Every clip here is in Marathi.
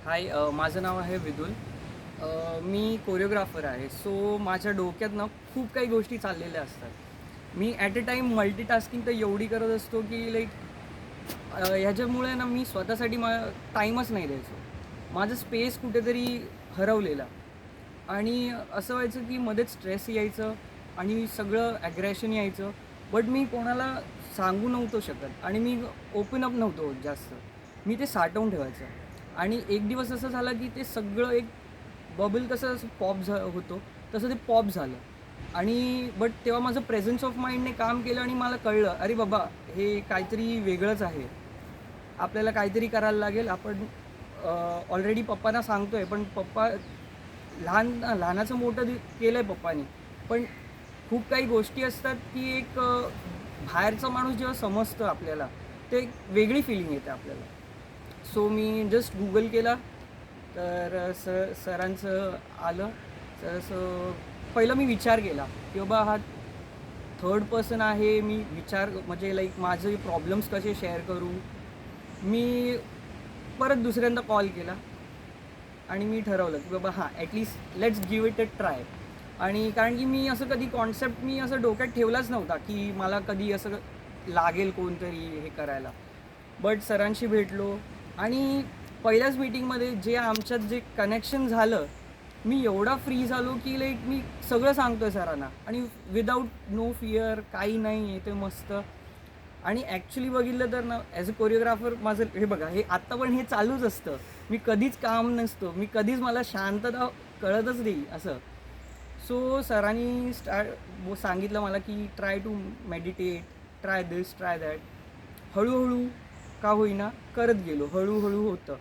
हाय, माझं नाव आहे विदुल. मी कोरिओग्राफर आहे. सो माझ्या डोक्यात ना खूप काही गोष्टी चाललेल्या असतात. मी ॲट अ टाईम मल्टीटास्किंग तर एवढी करत असतो की लाईक ह्याच्यामुळे ना मी स्वतःसाठी टाईमच नाही द्यायचो. माझं स्पेस कुठेतरी हरवलेला आणि असं व्हायचं की मध्येच स्ट्रेस यायचं आणि सगळं ॲग्रेशन यायचं. बट मी कोणाला सांगू नव्हतो शकत आणि मी ओपन अप नव्हतो होत जास्त. मी ते साठवून ठेवायचं आणि एक दिवस असं झालं की ते सगळं एक बबल कसं असं होतो तसं ते पॉप झालं. आणि बट तेव्हा माझं प्रेझन्स ऑफ माइंडने काम केलं आणि मला कळलं, अरे बाबा हे काहीतरी वेगळंच आहे. आपल्याला काहीतरी करायला लागेल. आपण ऑलरेडी पप्पांना सांगतोय, पण पप्पा लहानाचं मोठं केलं आहे पप्पांनी. पण खूप काही गोष्टी असतात की एक बाहेरचा माणूस जेव्हा समजतं आपल्याला, ते एक वेगळी फिलिंग येते आपल्याला. सो मी जस्ट गुगल केला, तर सरांचं आलं. तर पहिलं मी विचार केला की बाबा हा थर्ड पर्सन आहे. मी विचार म्हणजे लाईक माझे प्रॉब्लेम्स कसे शेअर करू. मी परत दुसऱ्यांदा कॉल केला आणि मी ठरवलं की बाबा हां, at least let's give it a try. आणि कारण की मी असं कधी कॉन्सेप्ट मी असं डोक्यात ठेवलाच नव्हता की मला कधी असं लागेल कोणतरी हे करायला. बट सरांशी भेटलो आणि पहिल्याच मीटिंगमध्ये जे आमच्यात जे कनेक्शन झालं, मी एवढा फ्री झालो की लाईक मी सगळं सांगतोय सरांना आणि विदाऊट नो फिअर, काही नाही आहे ते मस्त. आणि ॲक्च्युली बघितलं तर ना, ॲज अ कोरिओग्राफर माझं हे बघा, हे आत्ता पण हे चालूच असतं. मी कधीच काम नसतो, मी कधीच मला शांतता कळतच नाही असं. सो सरांनी सांगितलं मला की try to meditate, try this, try that. हळूहळू का होईना करत गेलो, हळूहळू होतं.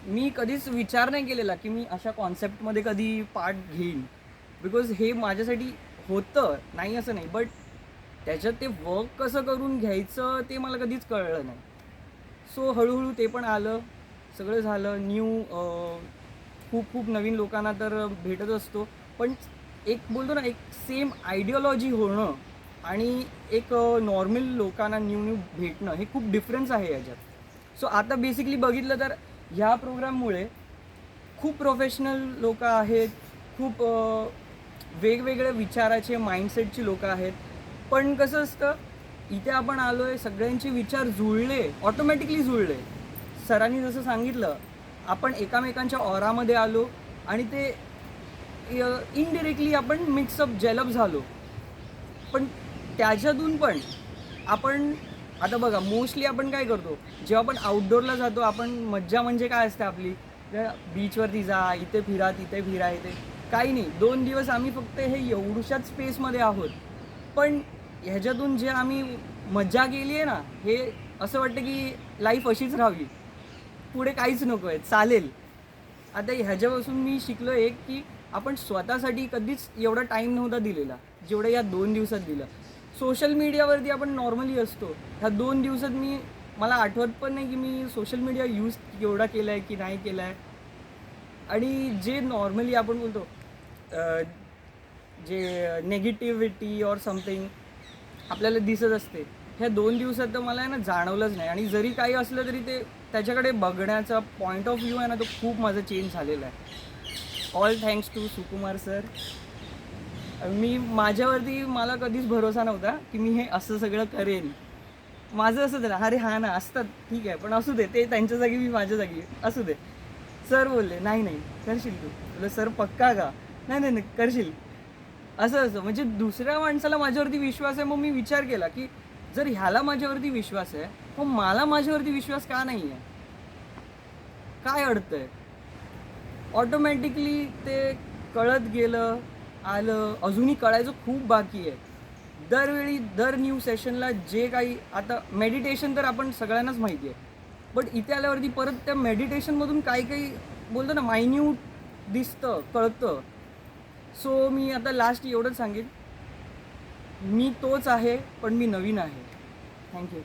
मी कधीच विचार नाही केलेला की मी अशा कॉन्सेप्टमध्ये कधी पार्ट घेईन, बिकॉज हे माझ्यासाठी होतं, नाही असं नाही. बट त्याच्यात ते वर्क कसं करून घ्यायचं ते मला कधीच कळलं नाही. सो हळूहळू ते पण आलं, सगळं झालं. खूप खूप नवीन लोकांना तर भेटत असतो. पण एक बोलतो ना, एक सेम आयडिओलॉजी होणं आणि एक नॉर्मल लोकांना न्यू भेटणं, हे खूप डिफरन्स आहे याच्यात. सो आता बेसिकली बघितलं तर ह्या प्रोग्राममुळे खूप प्रोफेशनल लोकं आहेत, खूप वेगवेगळ्या विचाराचे माइंडसेटची लोकं आहेत. पण कसं असतं, इथे आपण आलो आहे, सगळ्यांचे विचार जुळले, ऑटोमॅटिकली जुळले. सरांनी जसं सांगितलं, आपण एकमेकांच्या ऑरामध्ये आलो आणि ते इनडिरेक्टली आपण मिक्सअप, जेलअप झालो. पण त्याच्यातून पण आपण आता बघा, मोस्टली आपण काय करतो, जेव्हा आपण आउटडोअरला जातो, आपण मज्जा म्हणजे काय असते आपली, बीचवरती जा, इथे फिरा, तिथे फिरा, इथे काही नाही. 2 दिवस आम्ही फक्त हे एवढ्याशाच स्पेसमध्ये आहोत. पण ह्याच्यातून जे आम्ही मज्जा केली आहे ना, हे असं वाटतं की लाईफ अशीच राहावी, पुढे काहीच नको आहे, चालेल. आता ह्याच्यापासून मी शिकलो एक की आपण स्वतःसाठी कधीच एवढा टाईम नव्हता दिलेला जेवढं या 2 दिवसात दिलं. सोशल मीडियावरती आपण नॉर्मली असतो. ह्या 2 दिवसात मला आठवत पण नाही की मी सोशल मीडिया यूज एवढा केला आहे की नाही केला आहे. आणि जे नॉर्मली आपण बोलतो जे निगेटिव्हिटी ऑर समथिंग आपल्याला दिसत असते, ह्या 2 दिवसात तर मला आहे ना जाणवलंच नाही. आणि जरी काही असलं तरी ते त्याच्याकडे बघण्याचा पॉईंट ऑफ व्ह्यू आहे ना, तो खूप माझा चेंज झालेला आहे. All thanks to Sukumar sir. माझ्यावरती मला कधीच भरोसा नव्हता की मी हे असं सगळं करेन. माझं असं झालं, अरे हां ना, असतात ठीक आहे, पण असू दे, ते त्यांच्या जागी, मी माझ्या जागी, असू दे. सर बोलले, नाही नाही करशील तू. बोललं सर पक्का का? नाही नाही नाही करशील. असं असं म्हणजे दुसऱ्या माणसाला माझ्यावरती विश्वास आहे. मग मी विचार केला की जर ह्याला माझ्यावरती विश्वास आहे, मग मला माझ्यावरती विश्वास का नाही आहे? काय अडतंय? ऑटोमॅटिकली ते कळत गेलं, आलं. अजूनही कळायचं खूप बाकी आहे. दरवेळी दर न्यू सेशनला जे काही, आता मेडिटेशन तर आपण सगळ्यांनाच माहिती आहे. बट इथे आल्यावरती परत त्या मेडिटेशनमधून काही काही बोलतो ना, मायन्यूट दिसतं, कळतं. सो मी आता लास्ट एवढंच सांगेन, मी तोच आहे, पण मी नवीन आहे. थँक्यू.